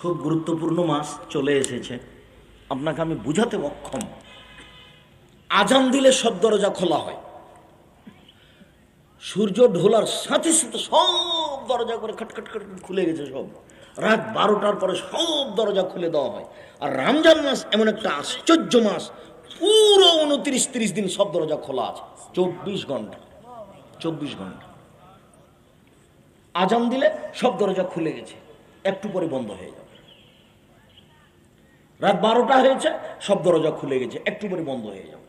খুব গুরুত্বপূর্ণ মাস চলে এসেছে, আপনাকে আমি বুঝাতে অক্ষম। আজান দিলে সব দরজা খোলা হয়, সূর্য ঢোলার সাথে সাথে সব দরজা করে খটখট খট খুলে গেছে সব। রাত 12টার পরে সব দরজা খুলে দেওয়া হয়। আর রমজান মাস এমন একটা আশ্চর্য মাস, পুরো 29-30 দিন সব দরজা খোলা আছে, 24 ঘন্টা। 24 ঘন্টা আজান দিলে সব দরজা খুলে গেছে, একটু পরে বন্ধ হয়ে যাবে। রাত 12টা হয়েছে, সব দরজা খুলে গেছে, একটু পরে বন্ধ হয়ে যাবে।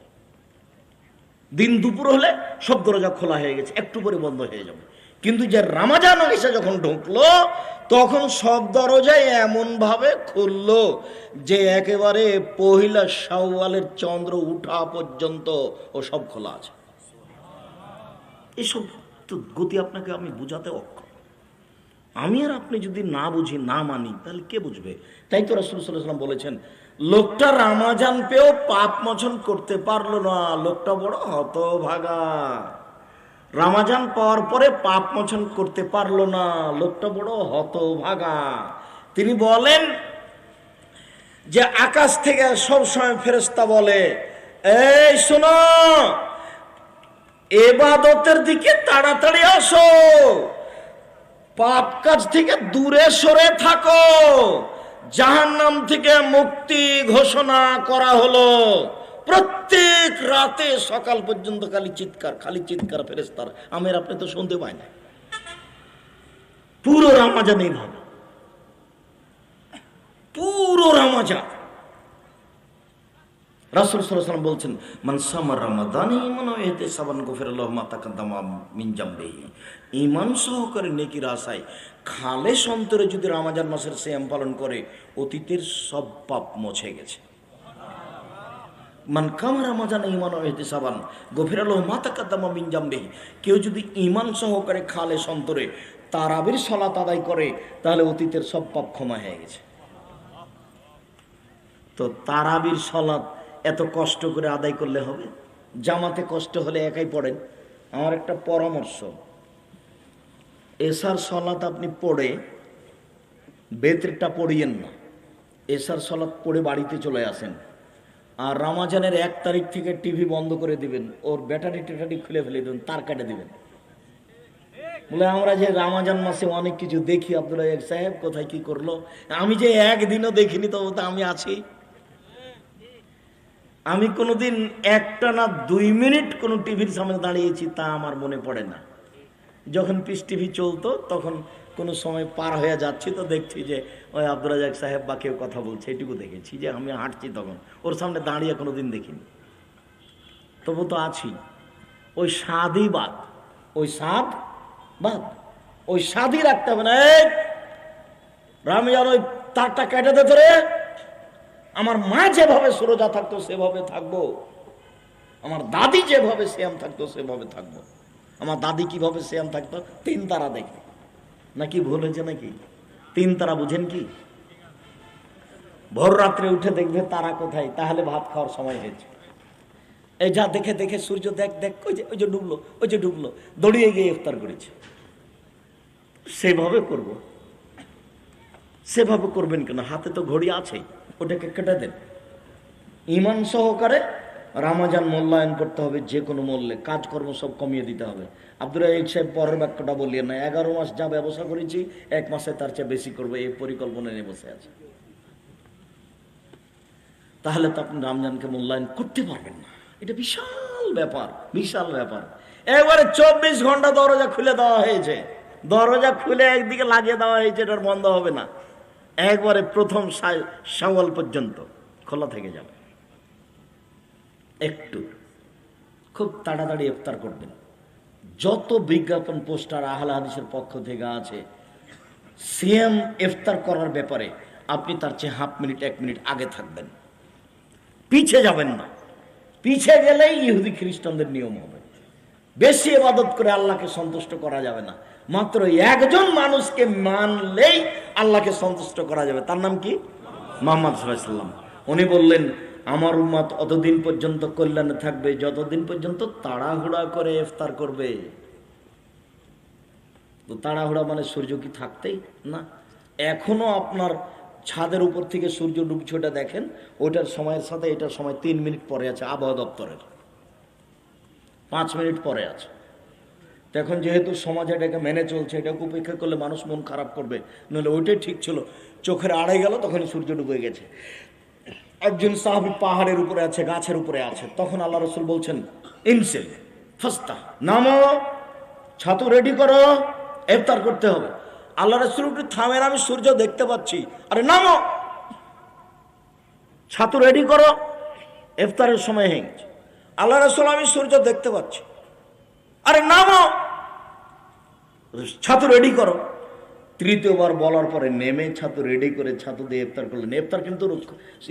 দিন দুপুর হলে সব দরজা খোলা হয়ে গেছে, একটু পরে বন্ধ হয়ে যাবে। কিন্তু যে রমজান এসে যখন ঢুকলো, তখন সব দরজায় এমন ভাবে খুললো যে একেবারে পহিলা শাওয়ালের চন্দ্র উঠা পর্যন্ত ও সব খোলা আছে। এসব তো গতি আপনাকে আমি বুঝাতে অক্ষম। আমি আর আপনি যদি না বুঝি, না মানি, তাহলে কে বুঝবে? তাই তো রাসূল সাল্লাল্লাহু আলাইহি ওয়াসাল্লাম বলেছেন, লোকটা রমজান পেয়েও পাপ মোচন করতে পারলো না, লোকটা বড় হতভাগা। রমজান পাওয়ার পরে পাপ মোচন করতে পারলো না, লোকটা বড় হতভাগা। তিনি বলেন যে আকাশ থেকে সব সময় ফেরেশতা বলে, এই শোনো, ইবাদতের দিকে তাড়াতাড়ি আসো, পাপ কাজ থেকে দূরে সরে থাকো, জাহান্নাম থেকে মুক্তি ঘোষণা করা হলো। প্রত্যেক রাতে সকাল পর্যন্ত খালি চিৎকার ফেরেশতার। আমের আপনি তো শুনতে পাই না, পুরো রমজান এইভাবে, পুরো রমজান। রাসূল সাল্লাল্লাহু আলাইহি ওয়াসাল্লাম বলছেন, মান সামা রমাদান ঈমানান ওয়া ইহতিসাবান গুফিরাল্লাহু মা তাকাদ্দামা মিন জামবিহি। ঈমান সহকারে নেকির আশায় খালেস অন্তরে যদি রমজান মাসের সিয়াম পালন করে, অতীতের সব পাপ মুছে গেছে। মান কামা রমাদান ঈমানান ওয়া ইহতিসাবান গুফিরাল্লাহু মা তাকাদ্দামা মিন জামবিহি। কেউ যদি ঈমান সহকারে খালেস অন্তরে তারাবির সালাত আদায় করে, তাহলে অতীতের সব পাপ ক্ষমা হয়ে গেছে। তো তারাবির সালাত এত কষ্ট করে আদায় করলে হবে? জামাতে কষ্ট হলে একাই পড়েন। আমার একটা পরামর্শ, এশার সালাত আপনি পড়ে বেতরটা পড়িয়েন না, এশার সালাত পড়ে বাড়িতে চলে আসেন। আর রমজানের 1 তারিখ থেকে টিভি বন্ধ করে দিবেন, ওর ব্যাটারি টেটারি খুলে ফেলে দেবেন, তার কাটে দিবেন। বলে আমরা যে রমজান মাসে অনেক কিছু দেখি, আব্দুল সাহেব কোথায় কি করলো, আমি যে একদিনও দেখিনি, তবু তো আমি আছি। আমি কোনোদিন একটানা 2 মিনিট কোনো টিভির সামনে দাঁড়িয়েছি তা আমার মনে পড়ে না। যখন পিস টিভি চলতো, তখন কোনো সময় পার হয়ে যাচ্ছি, তো দেখছি যে ওই আব্দুল রাজাক সাহেব বা কেউ কথা বলছে, এটুকু দেখেছি। যে আমি হাঁটছি তখন ওর সামনে দাঁড়িয়ে কোনোদিন দেখিনি, তবু তো আছি। ওই স্বাদই বাদ, ওই স্বাদ বাদ, ওই স্বাদই রাখতে হবে না। এই রমজান ওই তারটা কেটে দে ধরে। আমার মা যেভাবে সুরজা থাকতো সেভাবে থাকবো, আমার দাদি যেভাবে শ্যাম থাকতো সেভাবে থাকবো। আমার দাদি কিভাবে শ্যাম থাকতো? 3 তারা দেখে। নাকি ভুল হয়েছে নাকি? 3 তারা বুঝেন কি? ভোর রাত্রে উঠে দেখবে তারা কোথায়, তাহলে ভাত খাওয়ার সময় হয়েছে। এই যা দেখে দেখে সূর্য দেখ দেখ, ওই যে ডুবলো, ওই যে ডুবলো, দৌড়িয়ে গিয়ে ইফতার করেছে। সেভাবে করব, সেভাবে করবেন কেন? হাতে তো ঘড়ি আছে, ওটাকে কেটে দেন। ঈমান সহকারে রমজান মূল্যায়ন করতে হবে, যে কোনো মূল্যে কাজকর্ম সব কমিয়ে দিতে হবে। আব্দুল রাজাক সাহেব পরের বাক্যটা বললেন না, 11 মাস যা ব্যবসা করেছি 1 মাসে তার চেয়ে বেশি করবো, এই পরিকল্পনা নিয়ে বসে আছে। তাহলে তো আপনি রমজানকে মূল্যায়ন করতে পারবেন না। এটা বিশাল ব্যাপার, বিশাল ব্যাপার। একবারে 24 ঘন্টা দরজা খুলে দেওয়া হয়েছে, দরজা খুলে একদিকে লাগিয়ে দেওয়া হয়েছে, এটার বন্ধ হবে না। একবারে প্রথম শাওয়াল পর্যন্ত খোলা থেকে যাবে। একটু খুব তাড়াতাড়ি ইফতার করবেন। যত বিজ্ঞাপন পোস্টার আহলে হাদিসের পক্ষ থেকে আছে সিএম ইফতার করার ব্যাপারে, আপনি তার চেয়ে হাফ মিনিট 1 মিনিট আগে থাকবেন, পিছে যাবেন না। পিছে গেলেই ইহুদি খ্রিস্টানদের নিয়ম হবে। বেশি ইবাদত করে আল্লাহকে সন্তুষ্ট করা যাবে না। মাত্র একজন মানুষকে মানলেই আল্লাহকে সন্তুষ্ট করা যাবে, তার নাম কি? মুহাম্মদ সাল্লাল্লাহু আলাইহি ওয়াসাল্লাম। উনি বললেন, আমার উম্মত অতদিন পর্যন্ত কল্যাণে থাকবে যতদিন পর্যন্ত তাড়াহুড়া করে ইফতার করবে। তো তাড়াহুড়া মানে সূর্য কি থাকতেই না? এখনো আপনার ছাদের উপর থেকে সূর্য ডুবছে ওটা দেখেন, ওইটার সময়ের সাথে এটার সময় 3 মিনিট পরে আছে আবহাওয়া দপ্তরের, 5 মিনিট পরে আছে। তো এখন যেহেতু সমাজ এটাকে মেনে চলছে, এটাকে উপেক্ষা করলে মানুষ মন খারাপ করবে, নাহলে ওইটাই ঠিক ছিল। চোখের আড়াই গেল তখনই সূর্য ডুবে গেছে। একজন সাহাবী পাহাড়ের উপরে আছে, গাছের উপরে আছে, তখন আল্লাহ রসুল বলছেন ইনসিল ফাস্তা, নামো, ছাতু রেডি করো, ইফতার করতে হবে। আল্লাহ রসুল একটু থামেন, আমি সূর্য দেখতে পাচ্ছি, আরে নামো, ছাতু রেডি করো, ইফতারের সময় হয়ে গেছে। আল্লাহ রসুল আমি সূর্য দেখতে পাচ্ছি, আরে নামো, ছাতু রেডি করো। তৃতীয়বার বলার পরে নেমে ছাতু রেডি করে ছাতু দিয়ে ইফতার করলেন। ইফতার কিন্তু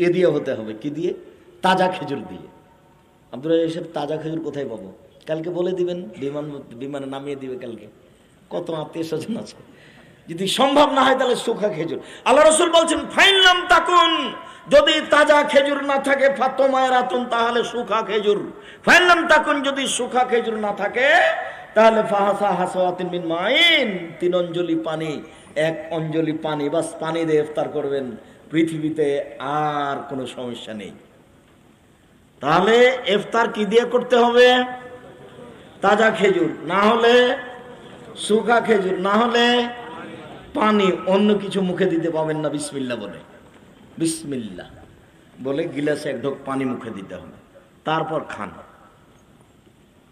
এ দিয়ে হতে হবে, কি দিয়ে? তাজা খেজুর দিয়ে। আপনারা এসব তাজা খেজুর কোথায় পাবো? কালকে বলে দিবেন, বিমানে নামিয়ে দিবে কালকে। কত আত্মীয় স্বজন আছে, যদি সম্ভব না হয় তাহলে শুকা খেজুর। আল্লাহ রসুল বলছেন ফাইনলাম তাকুন, যদি তাজা খেজুর না থাকে ফাতমায় রাতুন, তাহলে শুকা খেজুর। ফাইনলাম তাকুন, যদি শুকা খেজুর না থাকে তাহলে ফাহাসা হাসাওয়াতিন মিন মাইন, 3 অঞ্জলি পানি, 1 অঞ্জলি পানি, বাস পানি দিয়ে ইফতার করবেন। পৃথিবীতে আর কোনো সমস্যা নেই। তাহলে ইফতার কি দিয়ে করতে হবে? তাজা খেজুর, না হলে শুকা খেজুর, না হলে পানি। অন্য কিছু মুখে দিতে পাবেন না। বিসমিল্লাহ বলে, বিসমিল্লাহ বলে গিলাসে 1 ঢোক পানি মুখে দিতে হবে, তারপর খান।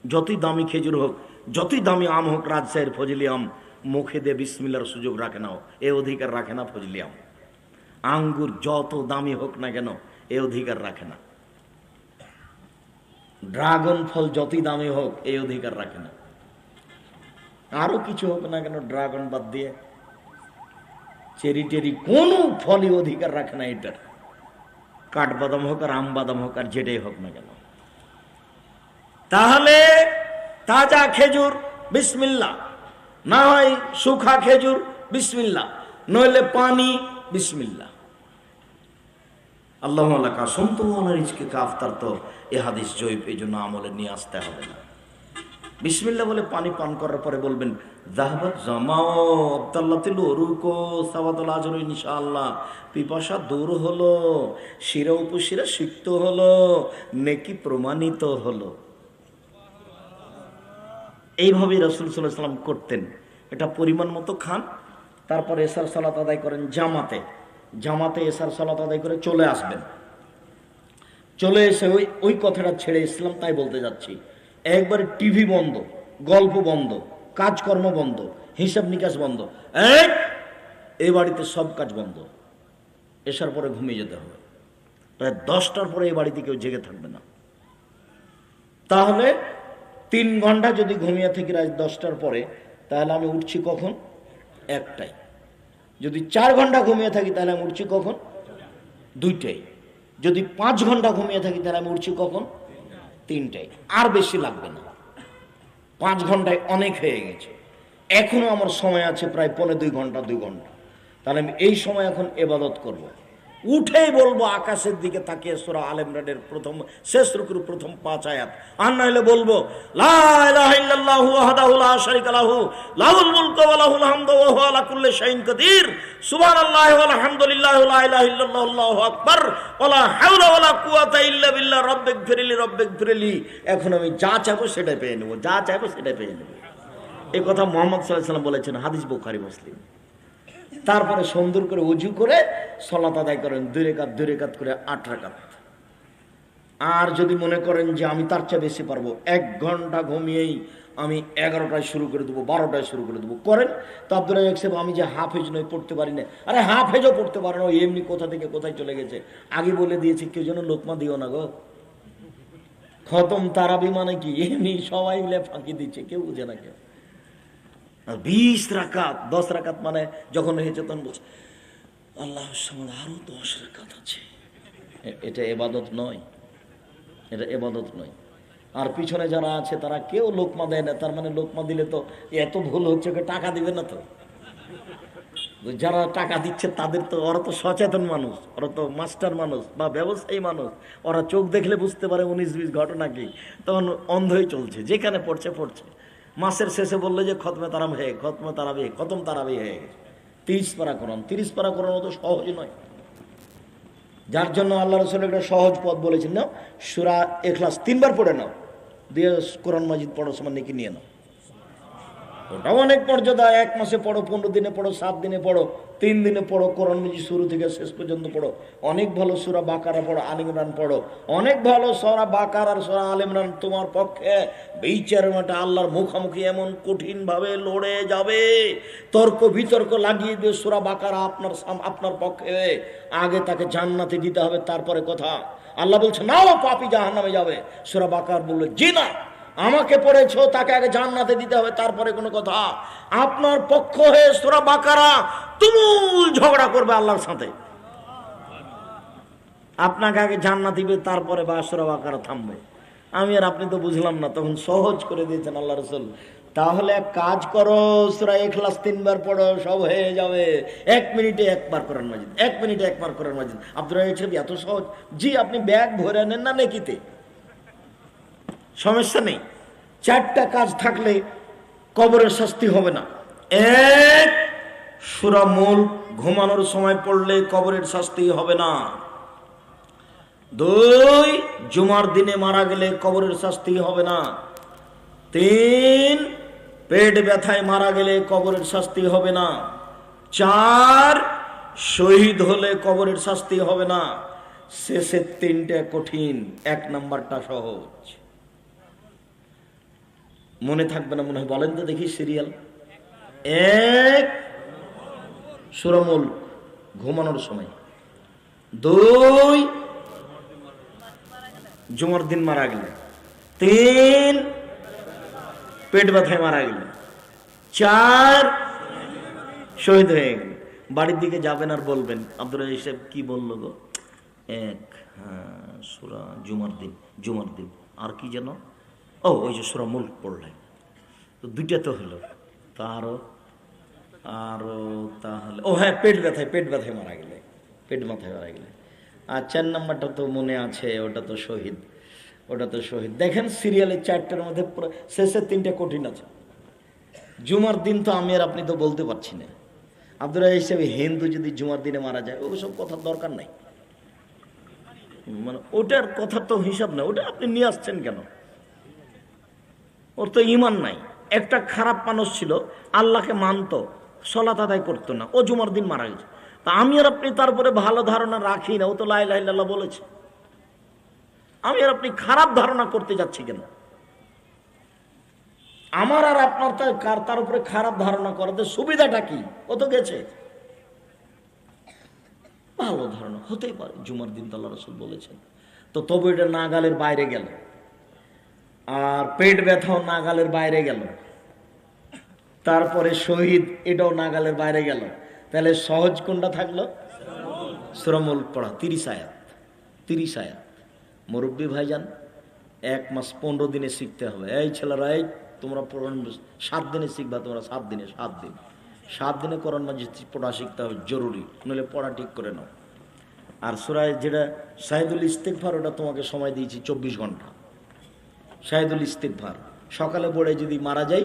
যতই দামি খেজুর হোক, যতই দামি আম হোক, রাজশাহীর ফজলি আম, মুখে দিয়ে বিসমিল্লার সুযোগ রাখে না, এ অধিকার রাখে না ফজলি আম। আঙ্গুর যত দামি হোক না কেন, এ অধিকার রাখে না। ড্রাগন ফল যতই দামি হোক, এই অধিকার রাখে না। আরো কিছু হোক না কেন, ড্রাগন বাদ দিয়ে চেরি টেরি কোন ফলই অধিকার রাখে না এটার। কাঠবাদাম হোক আর আম বাদাম হোক আর যেটাই হোক না কেন। তাহলে তাজা খেজুর বিসমিল্লাহ, না হয় শুখা খেজুর বিসমিল্লাহ, নইলে পানি বিসমিল্লাহ। আল্লাহ কাসম তোমার রিজকে কাফতার, তো এ হাদিস জয়ীফ, এই জন্য আমলে নিয়ে আসতে হবে না। বিসমিল্লাহ বলে পানি পান করার পরে বলবেন যাহবাত জামাও আব্দাল্লাতিল ওরুকো সাওয়াতুল আজর ইনশাআল্লাহ, পিপাসা দূর হলো, শিরা উপশিরা সিক্ত হলো, নেকি প্রমাণিত হলো। এইভাবেই রাসূল সাল্লাল্লাহু আলাইহি ওয়াসাল্লাম করতেন। এটা পরিমাণ মতো খান, তারপরে এশার সালাত আদায় করেন জামাতে। জামাতে এশার সালাত আদায় করে চলে আসবেন। চলে এসে ওই কথাটা ছেড়ে ইসলাম তাই বলতে যাচ্ছি, একবার টিভি বন্ধ, গল্প বন্ধ, কাজকর্ম বন্ধ, হিসাব নিকাশ বন্ধ, এই বাড়িতে সব কাজ বন্ধ। এশার পরে ঘুমিয়ে যেতে হবে। প্রায় 10টার পরে এই বাড়িতে কেউ জেগে থাকবে না। তাহলে 3 ঘন্টা যদি ঘুমিয়ে থাকি রাত 10টার পরে, তাহলে আমি উঠছি কখন? 1টায়। যদি 4 ঘন্টা ঘুমিয়ে থাকি তাহলে আমি উঠছি কখন? 2টায়। যদি 5 ঘন্টা ঘুমিয়ে থাকি তাহলে আমি উঠছি কখন? 3টায়। আর বেশি লাগবে না, 5 ঘন্টায় অনেক হয়ে গেছে। এখনো আমার সময় আছে প্রায় 2.25 ঘন্টা, 2 ঘন্টা। তাহলে আমি এই সময় এখন ইবাদত করব। উঠেই বলবো আকাশের দিকে তাকিয়ে সূরা আল ইমরানের শেষ রুকুর প্রথম 5 আয়াত, আর নাহলে বলবো লা ইলাহা ইল্লাল্লাহু ওয়াহদাহু লা শারীকা লাহু লাহুল মুলকু ওয়া লাহুল হামদু ওয়া হুয়া আলা কুল্লি শাইইন কাদির সুবহানাল্লাহি ওয়া আলহামদুলিল্লাহি ওয়া লা ইলাহা ইল্লাল্লাহু আল্লাহু আকবার ওয়া লা হাওলা ওয়া লা কুওয়াতা ইল্লা বিল্লাহ রব্বিগফিরলি রব্বিগফিরলি। এখন আমি যা চাইবো সেটাই পেয়ে নেব, যা চাইবো সেটাই পেয়ে নেব। এই কথা মুহাম্মদ সাল্লাল্লাহু আলাইহি ওয়াসাল্লাম বলেছেন, হাদিস বুখারী মুসলিম। তারপরে সুন্দর করে ওযু করে সালাত আদায় করেন, 2 রাকাত করে 8 রাকাত। আর যদি মনে করেন যে আমি তার চেয়ে বেশি পারবো, 1 ঘন্টা ঘুমিয়েই আমি 11টায় শুরু করে দেবো, 12টায় শুরু করে দেবো, করেন। তো আব্দুল রাজ্জাক সাহেব আমি যে হাফেজ নই, পড়তে পারি না। আরে হাফেজও পড়তে পারে না, এমনি কোথা থেকে কোথায় চলে গেছে। আগে বলে দিয়েছি, কেউ যেন লোকমা দিও না গো। খতম তারাবি মানে কি, এমনি সবাই মিলে ফাঁকি দিচ্ছে, কেউ বুঝে না। কেউ 20 রাকাত, 10 রাকাত মানে যখন হয়েছে তখন বলছে আল্লাহর সামনে আরো 10 রাকাত আছে। এটা ইবাদত নয়, এটা ইবাদত নয়। আর পিছনে যারা আছে তারা কেউ লোকমা দেয় না, তার মানে লোকমা দিলে তো এত ভুল হচ্ছে, টাকা দিবে না। তো যারা টাকা দিচ্ছে তাদের তো, ওরা তো সচেতন মানুষ, ওরা তো মাস্টার মানুষ বা ব্যবসায়ী মানুষ, ওরা চোখ দেখলে বুঝতে পারে 19-20 ঘটনা কি, তখন অন্ধই চলছে, যেখানে পড়ছে পড়ছে। মাসের শেষে বললে যে খতমে তারাবি, খতম তারাবি হয়ে গেছে, 30 পারা কোরআন। 30 পারা কোরআন তো সহজ নয়। যার জন্য আল্লাহ রাসূল একটা সহজ পথ বলেছেন, নাও সূরা ইখলাস 3 বার পড়ে নাও, দিয়ে কোরআন মাজিদ পড়ো, সমান নেকি নিয়ে নাও। ওটাও অনেক মর্যাদা। 1 মাসে পড়ো, 15 দিনে পড়ো, 7 দিনে পড়ো, 3 দিনে পড়ো, কোরআন মাজিদ শুরু থেকে শেষ পর্যন্ত পড়ো। অনেক ভালো সূরা বাকারা পড়ো, আলে ইমরান পড়ো, অনেক ভালো সূরা বাকারা আর সূরা আলে ইমরান তোমার পক্ষে বিচারের মাঠে আল্লাহর মুখোমুখি এমন কঠিন ভাবে লড়ে যাবে, তর্ক বিতর্ক লাগিয়ে দিয়ে সূরা বাকারা আপনার পক্ষে আগে তাকে জান্নাতে দিতে হবে, তারপরে কথা। আল্লাহ বলছে নাও পাপী জাহান্নামে যাবে, সূরা বাকার বলল জি না, আমাকে পড়েছো, তাকে আগে জান্নাতে দিতে হবে, তারপরে কোনো কথা। আপনার পক্ষ হয়ে সূরা বাকারা তুমুল ঝগড়া করবে আল্লাহর সাথে, আপনাকে আগে জান্নাত দিবে, তারপরে বা সূরা বাকারা থামবে। আমি আর আপনি তো বুঝলাম না, তখন সহজ করে দিয়েছেন আল্লাহ রাসূল। তাহলে এক কাজ করো, সূরা ইখলাস 3 বার পড়ো, সব হয়ে যাবে। 1 মিনিটে একবার কোরআন মাজিদ, 1 মিনিটে একবার কোরআন মাজিদ। আব্দুর রাজ্জাক এত সহজ? জি, আপনি ব্যাগ ভরে নেন না নেকিতে, সমস্যা নেই। 4টা কাজ থাকলে কবরের শাস্তি হবে না। 1, সূরা মুলক ঘুমানোর সময় পড়লে কবরের শাস্তি হবে না। 2, জুমার দিনে মারা গেলে কবরের শাস্তি হবে না। 3, পেট ব্যথায় মারা গেলে কবরের শাস্তি হবে না। 4, শহীদ হলে কবরের শাস্তি হবে না। শেষের 3টা কঠিন, 1 নাম্বারটা সহজ। মনে থাকবে না মনে হয়? বলেন তো দেখি সিরিয়াল। 1, সূরা মুলক ঘুমানোর সময়। 2, জুমার দিন মারা গেলে। 3, পেট ব্যথায় মারা গেলে। 4, শহীদ হয়ে গেলে। বাড়ির দিকে যাবেন আর বলবেন আব্দুল রাজ্জাক সাহেব কি বললো গো? 1, হ্যাঁ সূরা জুমার দিন, আর কি যেন, ও ওই যে সূরা মুলক পড়লেন, তো 2টা তো হলো, তো আরো তাহলে ও হ্যাঁ পেট ব্যথায় মারা গেলে, আর 4 নাম্বারটা তো মনে আছে, ওটা তো শহীদ। দেখেন সিরিয়ালে 4টার মধ্যে শেষের 3টা কঠিন আছে। জুমার দিন তো আমি আর আপনি তো বলতে পারছি না। আব্দুল রাজ্জাক হিসেবে হিন্দু যদি জুমার দিনে মারা যায়, ওসব কথার দরকার নাই, মানে ওটার কথা তো হিসাব না, ওটা আপনি নিয়ে আসছেন কেন? ওর তো ঈমান নাই। একটা খারাপ মানুষ ছিল, আল্লাহকে মানতো, সালাত আদায় করতো না, ও জুমার দিন মারা গেছে। তা আমি আর আপনি তারপরে ভালো ধারণা রাখি না, ও তো লা ইলাহা ইল্লাল্লাহ বলেছে, আমি আর আপনি খারাপ ধারণা করতে যাচ্ছি কেন? আমার আর আপনার তার উপরে খারাপ ধারণা করাতে সুবিধাটা কি? ও তো গেছে, ভালো ধারণা হতেই পারে, জুমার দিন তো আল্লাহ রাসূল বলেছেন। তো তবু এটা নাগালের বাইরে গেল, আর পেট ব্যথাও নাগালের বাইরে গেল, তারপরে শহীদ এটাও নাগালের বাইরে গেল। তাহলে সহজ কোনটা থাকলো? সূরা মুলক পড়া 30 আয়াত। মুরব্বী ভাইজান 1 মাস 15 দিনে শিখতে হবে। এই ছেলেরা, এই তোমরা 7 দিনে শিখবা, তোমরা 7 দিনে কোরআন মাজিদ পড়া শিখতে হবে, জরুরি, নইলে পড়া ঠিক করে নাও। আর সূরায় যেটা শাহিদুল ইস্তিগফার, ওটা তোমাকে সময় দিয়েছি 24 ঘন্টা। শাহিদুল ইস্তিগফার সকালে পড়ে যদি মারা যায়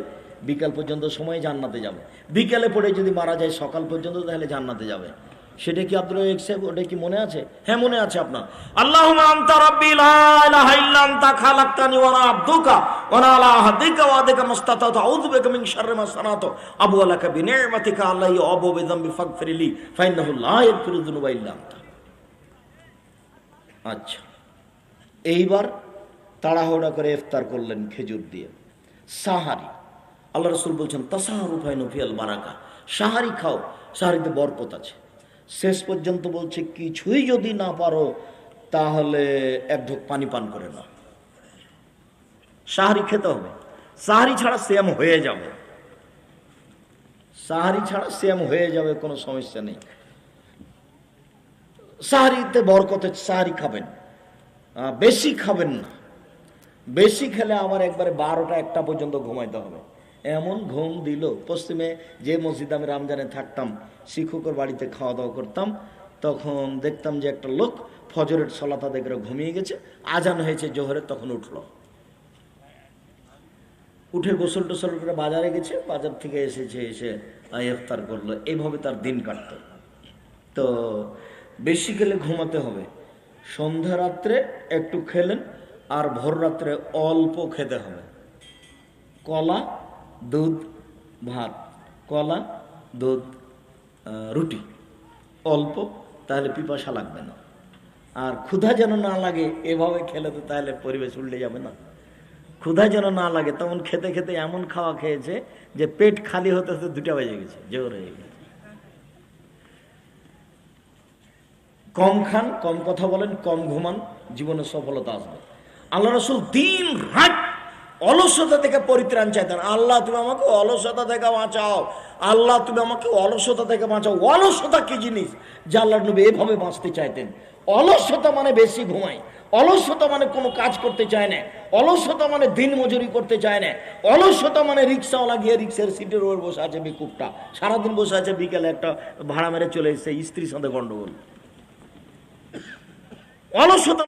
বিকাল পর্যন্ত সময় জান্নাতে যাবে, বিকালে পড়ে যদি মারা যায় সকাল পর্যন্ত, তাহলে জান্নাতে যাবে। সেটা কি আব্দুল রাজ্জাক সাহেব, ওটা কি মনে আছে? হ্যাঁ মনে আছে আপনার। আল্লাহুম্মা আনতা রাব্বি লা ইলাহা ইল্লা আনতা খালাকতানি ওয়া আনা আবদুকা ওয়া আনা আলা আহদিকা ওয়া আদিকা মাসতাতাতু আউযু বিকা মিন শাররি মা সানাতু আবু লাকা বিনি'মাতিকা আলাইহি ওয়া আবু বিযামবি ফাগফিরলি ফাইন্নাহু লা ইয়াগফিরু যুনুবা ইল্লা আনতা। আচ্ছা, এইবার তাড়াহুড়া করে ইফতার করলেন খেজুর দিয়ে। সাহারি, আল্লাহ রাসূল বলছেন তাসাহারু ফাইনু ফিয়াল বারাকা, সাহারি খাও, সাহারিতে বরকত আছে। শেষ পর্যন্ত বলছে কিছুই যদি না পারো তাহলে 1 ঢোক পানি পান করে নাও। সাহারি খেতে হবে, সাহারি ছাড়া সিয়াম হয়ে যাবে, কোনো সমস্যা নেই। সাহারিতে বরকতে, সাহারি খাবেন, বেশি খাবেন না। বেশি খেলে আমার একবারে 12টা 1টা পর্যন্ত ঘুমাইতে হবে। এমন ঘুম দিল। পশ্চিমে যে মসজিদে আমি রমজানে থাকতাম, শিক্ষকের বাড়িতে খাওয়া দাওয়া করতাম, তখন দেখতাম যে একটা লোক ফজরের সালাত আদায় করে ঘুমিয়ে গেছে, আজান হয়েছে জোহরের, তখন উঠলো, উঠে গোসল টোসল করে বাজারে গেছে, বাজার থেকে এসে ইফতার করলো, এইভাবে তার দিন কাটত। তো বেশি খেলে ঘুমাতে হবে। সন্ধ্যা রাত্রে একটু খেলেন, আর ভোর রাত্রে অল্প খেতে হবে। কলা, দুধ, ভাত, কলা, দুধ, রুটি, অল্প, তাহলে পিপাসা লাগবে না। আর ক্ষুধা যেন না লাগে, এভাবে খেলে তো তাহলে পরিবেশ উল্টে যাবে না। ক্ষুধা যেন না লাগে, তেমন খেতে খেতে এমন খাওয়া খেয়েছে যে পেট খালি হতে হতে 2টা বেজে গেছে, জোর হয়ে গেছে। কম খান, কম কথা বলেন, কম ঘুমান, জীবনে সফলতা আসবে। আল্লাহ রাসূল দিন রাত অলসতা থেকে পরিত্রাণ চাইতেন। আল্লাহ তুমি আমাকে অলসতা থেকে বাঁচাও, আল্লাহ তুমি আমাকে অলসতা থেকে বাঁচাও। অলসতা কি জিনিস যে আল্লাহর নবী এভাবে বাঁচতে চাইতেন? অলসতা মানে বেশি ঘুমাই, অলসতা মানে কোনো কাজ করতে চায় না, অলসতা মানে দিন মজুরি করতে চায় না, অলসতা মানে রিক্সাওয়ালা গিয়ে রিক্সার সিটের ওপর বসে আছে, বিকুপটা সারাদিন বসে আছে, বিকেলে একটা ভাড়া মেরে চলে এসেছে, স্ত্রীর সাথে গন্ডগোল। অলসতা